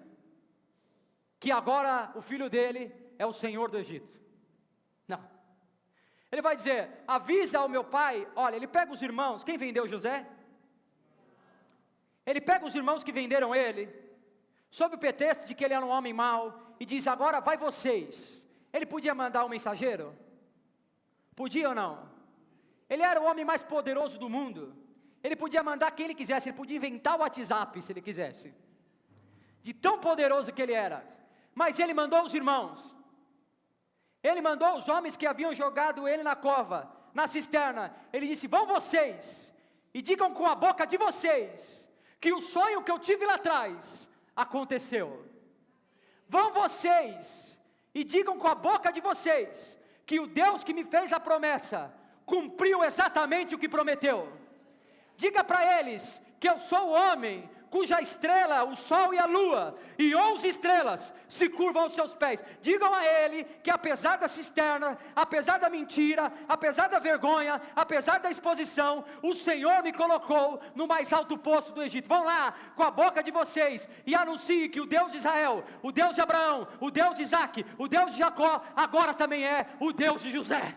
que agora o filho dele é o Senhor do Egito. Não, ele vai dizer, avisa ao meu pai, olha, ele pega os irmãos, quem vendeu José? Ele pega os irmãos que venderam ele, sob o pretexto de que ele era um homem mau, e diz, agora vai vocês. Ele podia mandar um mensageiro? Podia ou não? Ele era o homem mais poderoso do mundo, ele podia mandar quem ele quisesse, ele podia inventar o WhatsApp se ele quisesse, de tão poderoso que ele era, mas ele mandou os irmãos, ele mandou os homens que haviam jogado ele na cova, na cisterna, ele disse, vão vocês, e digam com a boca de vocês, que o sonho que eu tive lá atrás, aconteceu, vão vocês, e digam com a boca de vocês, que o Deus que me fez a promessa, cumpriu exatamente o que prometeu, diga para eles, que eu sou o homem, cuja estrela, o sol e a lua, e 11 estrelas, se curvam aos seus pés, digam a ele, que apesar da cisterna, apesar da mentira, apesar da vergonha, apesar da exposição, o Senhor me colocou no mais alto posto do Egito, vão lá, com a boca de vocês, e anunciem que o Deus de Israel, o Deus de Abraão, o Deus de Isaque, o Deus de Jacó, agora também é o Deus de José.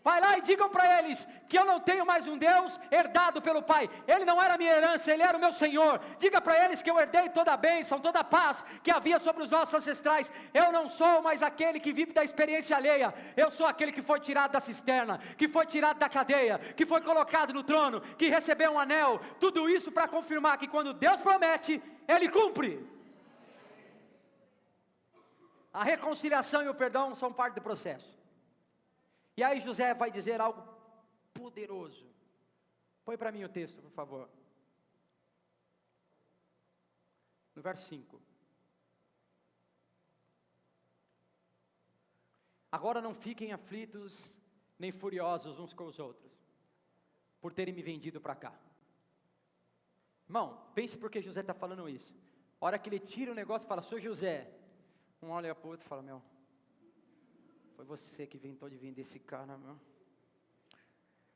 Vai lá e digam para eles, que eu não tenho mais um Deus herdado pelo Pai, Ele não era a minha herança, Ele era o meu Senhor, diga para eles que eu herdei toda a bênção, toda a paz que havia sobre os nossos ancestrais, eu não sou mais aquele que vive da experiência alheia, eu sou aquele que foi tirado da cisterna, que foi tirado da cadeia, que foi colocado no trono, que recebeu um anel, tudo isso para confirmar que quando Deus promete, Ele cumpre. A reconciliação e o perdão são parte do processo. E aí José vai dizer algo poderoso. Põe para mim o texto, por favor. No verso 5. Agora não fiquem aflitos, nem furiosos uns com os outros, por terem me vendido para cá. Irmão, pense por que José está falando isso. A hora que ele tira o negócio e fala, sou José. Um olha para o outro e fala, meu, foi você que inventou de vender esse cara, meu.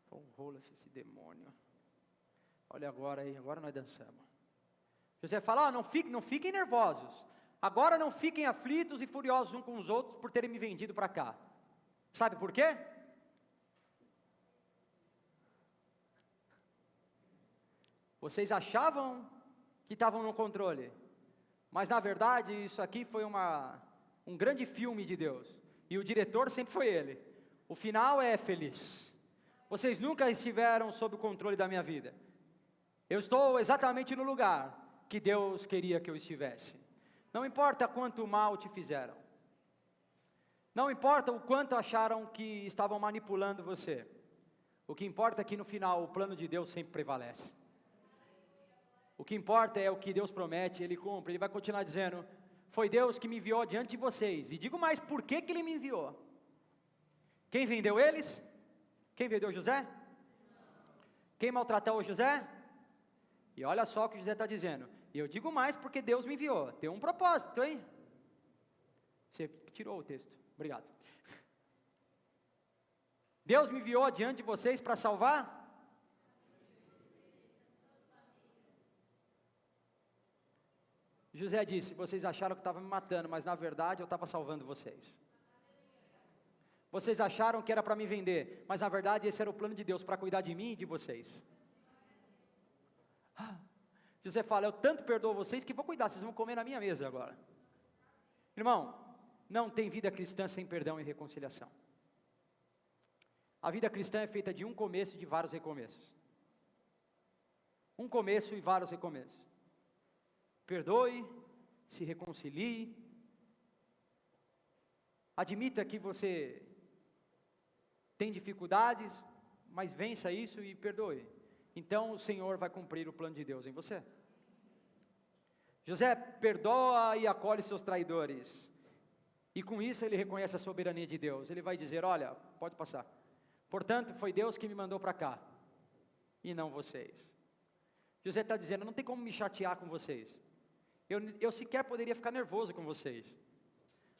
Foi um rolo esse demônio. Olha agora aí, agora nós dançamos. José fala, não fiquem nervosos. Agora não fiquem aflitos e furiosos uns com os outros por terem me vendido para cá. Sabe por quê? Vocês achavam que estavam no controle, mas na verdade isso aqui foi um grande filme de Deus. E o diretor sempre foi Ele. O final é feliz. Vocês nunca estiveram sob o controle da minha vida. Eu estou exatamente no lugar que Deus queria que eu estivesse. Não importa quanto mal te fizeram. Não importa o quanto acharam que estavam manipulando você. O que importa é que no final o plano de Deus sempre prevalece. O que importa é o que Deus promete, Ele cumpre. Ele vai continuar dizendo, foi Deus que me enviou diante de vocês. E digo mais, por que Ele me enviou? Quem vendeu eles? Quem vendeu José? Quem maltratou José? E olha só o que José está dizendo. E eu digo mais porque Deus me enviou. Tem um propósito, hein? Você tirou o texto. Obrigado. Deus me enviou diante de vocês para salvar? José disse, vocês acharam que estava me matando, mas na verdade eu estava salvando vocês. Vocês acharam que era para me vender, mas na verdade esse era o plano de Deus, para cuidar de mim e de vocês. José fala, eu tanto perdoo vocês que vou cuidar, vocês vão comer na minha mesa agora. Irmão, não tem vida cristã sem perdão e reconciliação. A vida cristã é feita de um começo e de vários recomeços. Um começo e vários recomeços. Perdoe, se reconcilie, admita que você tem dificuldades, mas vença isso e perdoe. Então o Senhor vai cumprir o plano de Deus em você. José perdoa e acolhe seus traidores. E com isso ele reconhece a soberania de Deus. Ele vai dizer, olha, pode passar. Portanto, foi Deus que me mandou para cá, e não vocês. José está dizendo, não tem como me chatear com vocês. Eu sequer poderia ficar nervoso com vocês.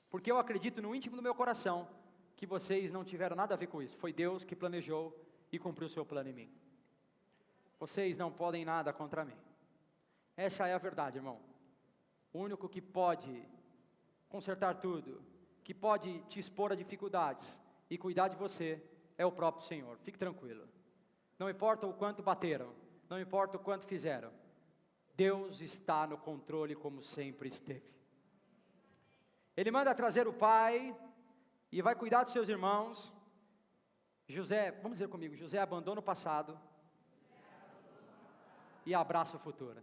Porque eu acredito no íntimo do meu coração, que vocês não tiveram nada a ver com isso. Foi Deus que planejou e cumpriu o seu plano em mim. Vocês não podem nada contra mim. Essa é a verdade, irmão. O único que pode consertar tudo, que pode te expor a dificuldades e cuidar de você, é o próprio Senhor. Fique tranquilo. Não importa o quanto bateram, não importa o quanto fizeram, Deus está no controle como sempre esteve. Ele manda trazer o pai e vai cuidar dos seus irmãos. José, vamos dizer comigo, José abandona o passado e abraça o futuro.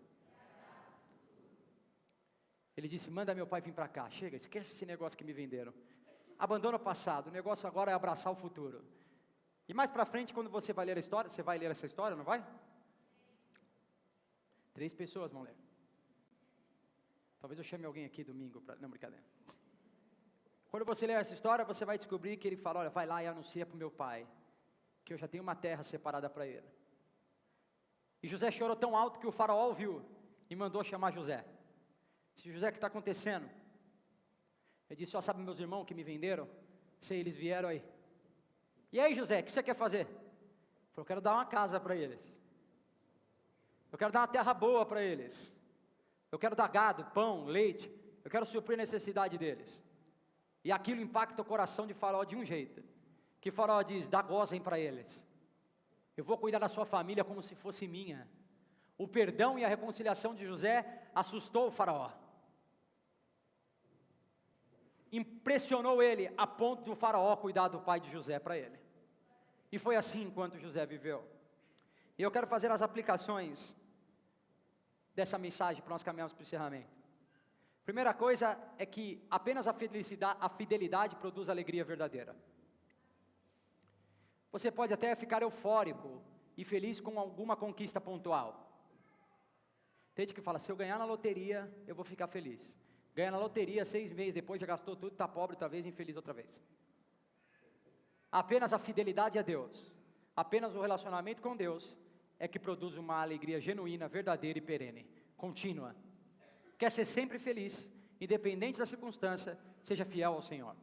Ele disse, manda meu pai vir para cá, chega, esquece esse negócio que me venderam. Abandona o passado, o negócio agora é abraçar o futuro. E mais para frente, quando você vai ler a história, você vai ler essa história, não vai? 3 pessoas vão ler. Talvez eu chame alguém aqui domingo, não, brincadeira. Quando você ler essa história, você vai descobrir que ele fala, olha, vai lá e anuncia para o meu pai, que eu já tenho uma terra separada para ele. E José chorou tão alto que o faraó ouviu e mandou chamar José. Disse, José, o que está acontecendo? Ele disse, sabe meus irmãos que me venderam? Sei, eles vieram aí. E aí, José, o que você quer fazer? Ele falou, eu quero dar uma casa para eles. Eu quero dar uma terra boa para eles. Eu quero dar gado, pão, leite. Eu quero suprir a necessidade deles. E aquilo impacta o coração de Faraó de um jeito. Que Faraó diz, dá gozem para eles. Eu vou cuidar da sua família como se fosse minha. O perdão e a reconciliação de José assustou o Faraó. Impressionou ele a ponto de o Faraó cuidar do pai de José para ele. E foi assim enquanto José viveu. E eu quero fazer as aplicações dessa mensagem para nós caminharmos para o encerramento. Primeira coisa é que apenas a fidelidade produz alegria verdadeira. Você pode até ficar eufórico e feliz com alguma conquista pontual. Tem gente que fala, se eu ganhar na loteria, eu vou ficar feliz. Ganha na loteria, 6 meses depois, já gastou tudo, está pobre outra vez, infeliz outra vez. Apenas a fidelidade a Deus, apenas o relacionamento com Deus, é que produz uma alegria genuína, verdadeira e perene, contínua. Quer ser sempre feliz, independente da circunstância, seja fiel ao Senhor.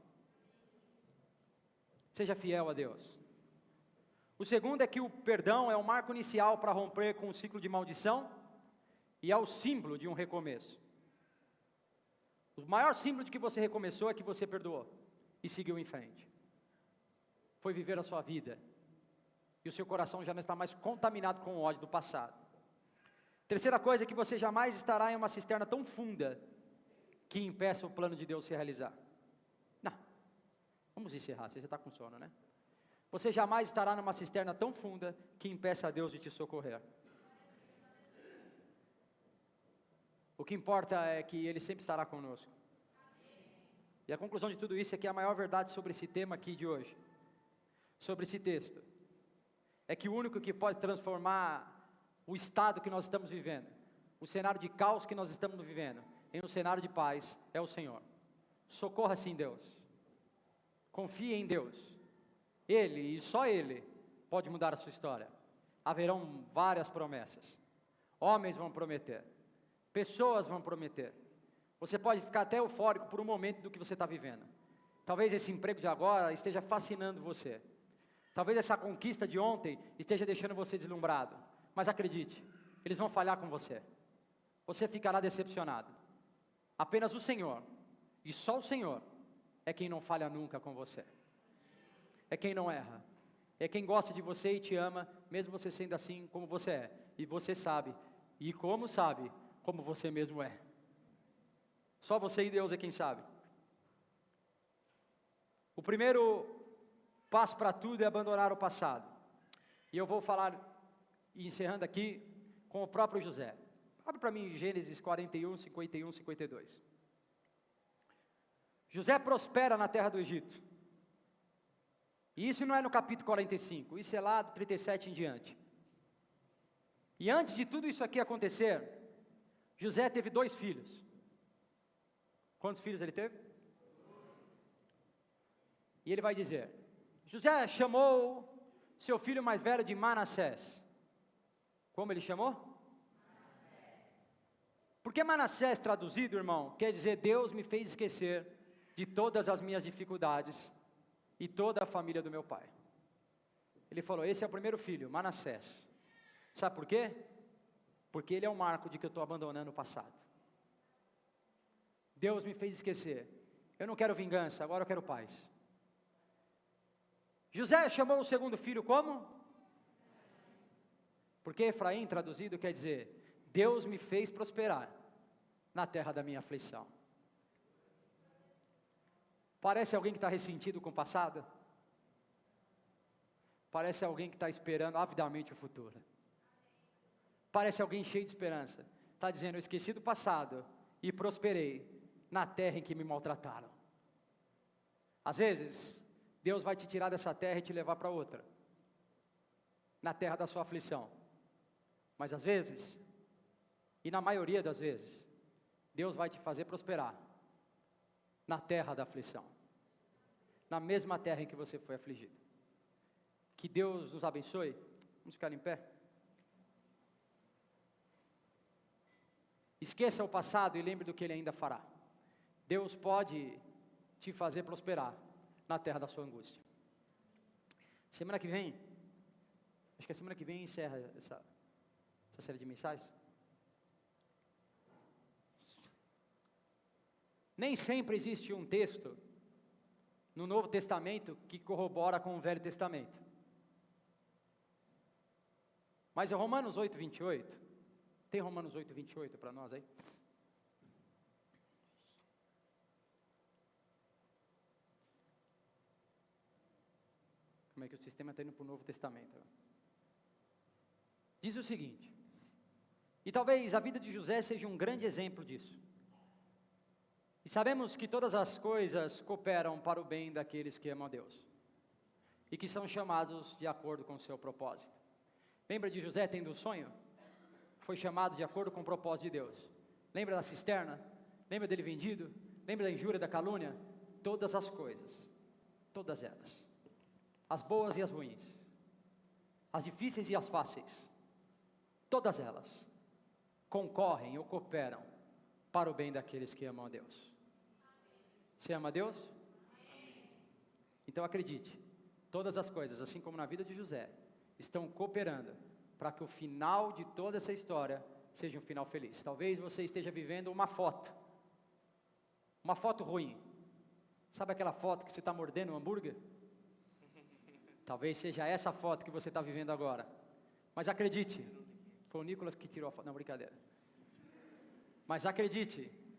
Seja fiel a Deus. O segundo é que o perdão é o marco inicial para romper com o ciclo de maldição e é o símbolo de um recomeço. O maior símbolo de que você recomeçou é que você perdoou e seguiu em frente. Foi viver a sua vida. E o seu coração já não está mais contaminado com o ódio do passado. Terceira coisa é que você jamais estará em uma cisterna tão funda que impeça o plano de Deus se realizar. Não, vamos encerrar, você já está com sono, né? Você jamais estará numa cisterna tão funda que impeça a Deus de te socorrer. O que importa é que Ele sempre estará conosco. E a conclusão de tudo isso é que a maior verdade sobre esse tema aqui de hoje, sobre esse texto, é que o único que pode transformar o estado que nós estamos vivendo, o cenário de caos que nós estamos vivendo, em um cenário de paz, é o Senhor. Socorra-se em Deus. Confie em Deus. Ele, e só Ele, pode mudar a sua história. Haverão várias promessas. Homens vão prometer. Pessoas vão prometer. Você pode ficar até eufórico por um momento do que você está vivendo. Talvez esse emprego de agora esteja fascinando você. Talvez essa conquista de ontem esteja deixando você deslumbrado. Mas acredite, eles vão falhar com você. Você ficará decepcionado. Apenas o Senhor, e só o Senhor, é quem não falha nunca com você. É quem não erra. É quem gosta de você e te ama, mesmo você sendo assim como você é. E você sabe, e como sabe, como você mesmo é. Só você e Deus é quem sabe. O primeiro passo para tudo é abandonar o passado. E eu vou falar, encerrando aqui, com o próprio José. Abre para mim Gênesis 41, 51, 52. José prospera na terra do Egito. E isso não é no capítulo 45, isso é lá do 37 em diante. E antes de tudo isso aqui acontecer, José teve 2 filhos. Quantos filhos ele teve? E ele vai dizer, José chamou seu filho mais velho de Manassés. Como ele chamou? Porque Manassés traduzido, irmão, quer dizer Deus me fez esquecer de todas as minhas dificuldades e toda a família do meu pai. Ele falou, esse é o primeiro filho, Manassés. Sabe por quê? Porque ele é o marco de que eu estou abandonando o passado. Deus me fez esquecer. Eu não quero vingança, agora eu quero paz. José chamou o segundo filho como? Porque Efraim, traduzido, quer dizer, Deus me fez prosperar na terra da minha aflição. Parece alguém que está ressentido com o passado? Parece alguém que está esperando avidamente o futuro. Parece alguém cheio de esperança. Está dizendo, eu esqueci do passado e prosperei na terra em que me maltrataram. Às vezes, Deus vai te tirar dessa terra e te levar para outra. Na terra da sua aflição. Mas às vezes, e na maioria das vezes, Deus vai te fazer prosperar na terra da aflição. Na mesma terra em que você foi afligido. Que Deus nos abençoe. Vamos ficar em pé. Esqueça o passado e lembre do que Ele ainda fará. Deus pode te fazer prosperar na terra da sua angústia. Semana que vem, acho que a semana que vem encerra essa série de mensagens. Nem sempre existe um texto no Novo Testamento que corrobora com o Velho Testamento. Mas em Romanos 8, 28, tem Romanos 8, 28 para nós aí? Como é que o sistema está indo para o Novo Testamento? Diz o seguinte, e talvez a vida de José seja um grande exemplo disso. E sabemos que todas as coisas cooperam para o bem daqueles que amam a Deus. E que são chamados de acordo com o seu propósito. Lembra de José tendo um sonho? Foi chamado de acordo com o propósito de Deus. Lembra da cisterna? Lembra dele vendido? Lembra da injúria, da calúnia? Todas as coisas. Todas elas. As boas e as ruins. As difíceis e as fáceis. Todas elas concorrem ou cooperam para o bem daqueles que amam a Deus. Você ama a Deus? Então acredite, todas as coisas, assim como na vida de José, estão cooperando para que o final de toda essa história seja um final feliz. Talvez você esteja vivendo uma foto ruim. Sabe aquela foto que você está mordendo um hambúrguer? Talvez seja essa foto que você está vivendo agora. Mas acredite, foi o Nicolas que tirou a foto, não, brincadeira. Mas acredite,